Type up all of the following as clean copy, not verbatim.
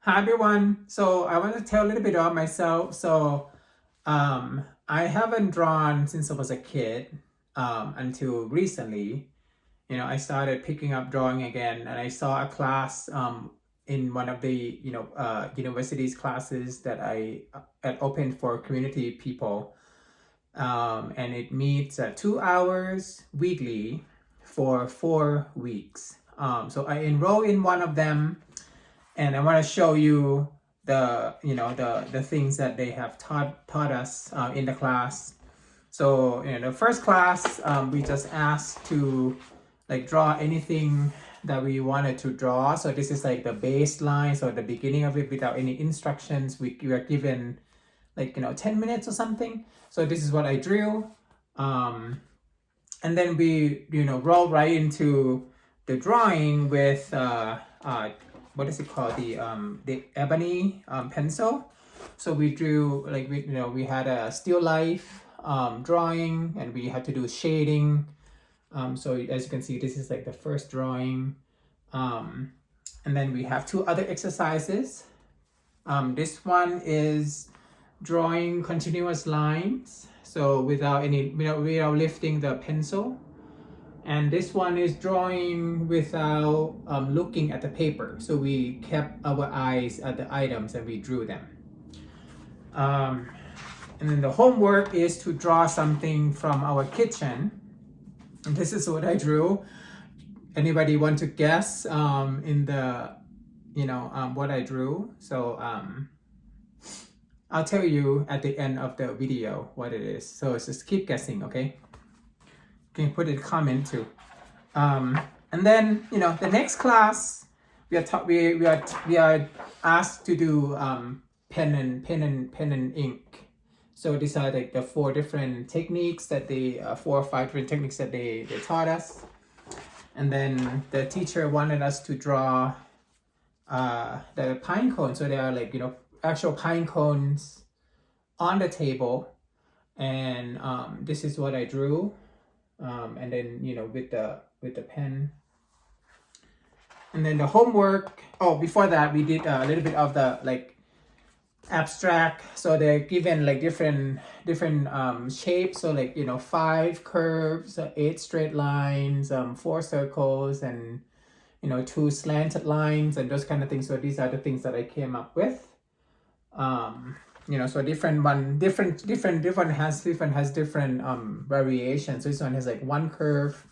Hi everyone. So I want to tell a little bit about myself. I haven't drawn since I was a kid until recently. I started picking up drawing again, and I saw a class in one of the university's classes that I had opened for community people, and it meets 2 hours weekly for 4 weeks. So I enroll in one of them, and I want to show you the things that they have taught us in the class. So in the first class, we just asked to like draw anything that we wanted to draw. So this is like the baseline, so the beginning of it without any instructions. We are given 10 minutes or something. So this is what I drew. And then we roll right into the drawing with what is it called, the ebony pencil. So we drew we had a still life drawing, and we had to do shading. So as you can see, this is like the first drawing, and then we have two other exercises. This one is drawing continuous lines, so without lifting the pencil. And this one is drawing without looking at the paper. So we kept our eyes at the items and we drew them. And then the homework is to draw something from our kitchen. And this is what I drew. Anybody want to guess in the, what I drew? So I'll tell you at the end of the video what it is. So just keep guessing, okay? You can put it in comment too. And then the next class we are asked to do pen and ink. So these are like the 4 different techniques that 4 or 5 different techniques that they taught us. And then the teacher wanted us to draw the pine cone. So there are actual pine cones on the table, and this is what I drew. And then with the pen. And then the homework, before that we did a little bit of the abstract. So they're given different shapes, so 5 curves, 8 straight lines, 4 circles, and 2 slanted lines, and those kind of things. So these are the things that I came up with. So different has different variations. So this one has 1 curve,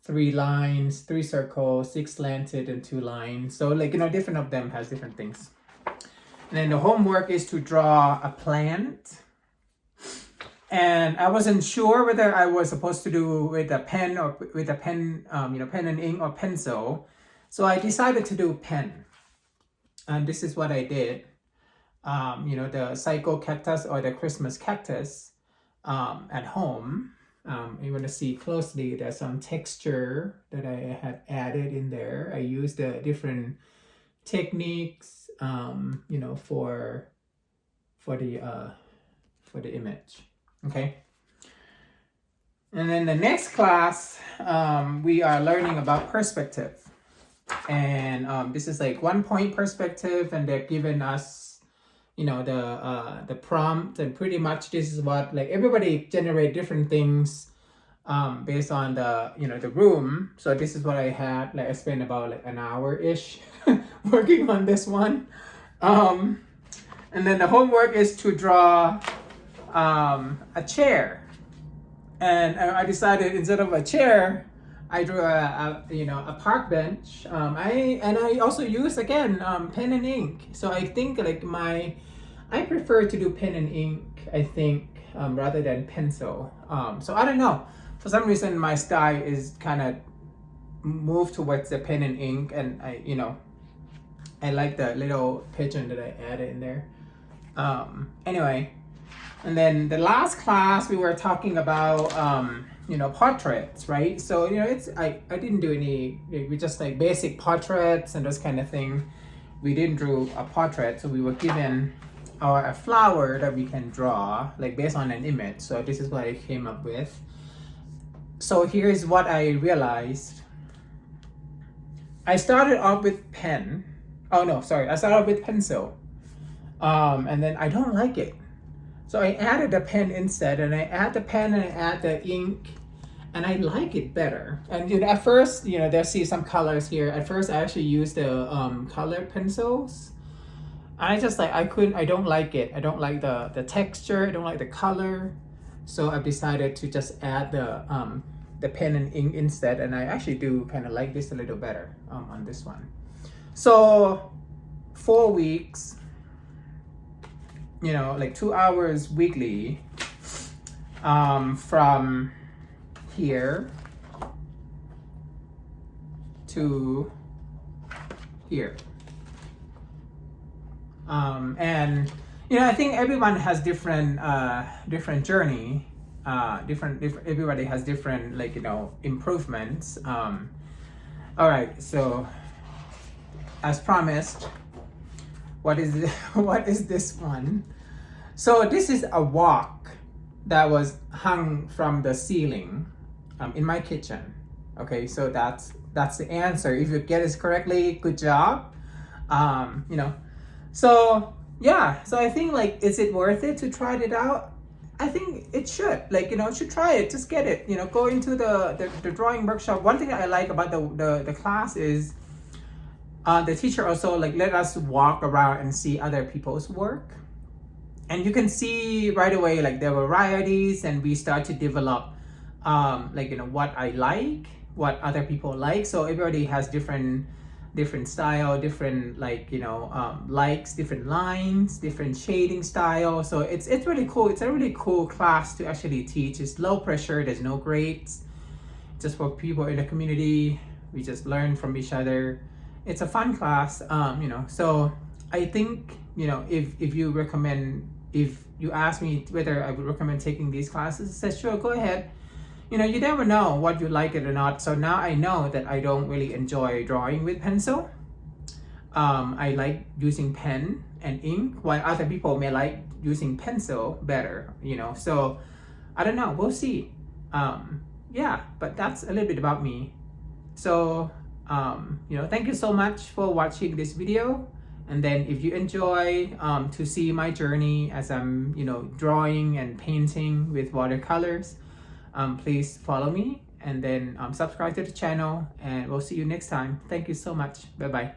3 lines, 3 circles, 6 slanted, and 2 lines. So different of them has different things. And then the homework is to draw a plant. And I wasn't sure whether I was supposed to do with a pen or with a pen, pen and ink or pencil. So I decided to do pen. And this is what I did. The psycho cactus or the Christmas cactus at home. You want to see closely, there's some texture that I had added in there. I used the different techniques, for the image. Okay. And then the next class, we are learning about perspective. And this is 1 point perspective, and they're giving us the prompt, and pretty much this is what everybody generate different things based on the room. So this is what I had. I spent about an hour-ish working on this one. And then the homework is to draw a chair. And I decided instead of a chair, I drew a park bench. I also use again pen and ink. So I think I prefer to do pen and ink, I think, rather than pencil. So I don't know. For some reason, my style is kind of moved towards the pen and ink, and I like the little pigeon that I added in there. Anyway, and then the last class we were talking about portraits, right? So I didn't do any, we just basic portraits and those kind of thing. We didn't do a portrait, so we were given a flower that we can draw based on an image. So this is what I came up with. So here's what I realized. I started off with pen, Oh no, sorry. I started with pencil. And then I don't like it. So I added a pen instead, and I add the pen and I add the ink, and I like it better. And at first, they'll see some colors here. At first, I actually used the colored pencils. I just I don't like it. I don't like the texture. I don't like the color. So I've decided to just add the pen and ink instead, and I actually do kind of like this a little better on this one. So 4 weeks, like 2 hours weekly, from here to here. And I think everyone has different journey. Different everybody has different improvements. All right, so as promised, what is what is this one? So this is a wok that was hung from the ceiling in my kitchen. Okay, so that's the answer. If you get it correctly, good job. So yeah, so I think is it worth it to try it out? I think it should. Should try it. Just get it. Go into the drawing workshop. One thing that I like about the class is the teacher also let us walk around and see other people's work, and you can see right away the varieties, and we start to develop what I like, what other people like. So everybody has different style, different likes, different lines, different shading style. So it's really cool. It's a really cool class to actually teach. It's low pressure. There's no grades. Just for people in the community. We just learn from each other. It's a fun class. So I think if you ask me whether I would recommend taking these classes, I said sure, go ahead. You never know what you like it or not. So now I know that I don't really enjoy drawing with pencil. I like using pen and ink, while other people may like using pencil better, So I don't know. We'll see. Yeah, but that's a little bit about me. So, thank you so much for watching this video. And then if you enjoy to see my journey as I'm, drawing and painting with watercolors, please follow me, and then subscribe to the channel, and we'll see you next time. Thank you so much. Bye-bye.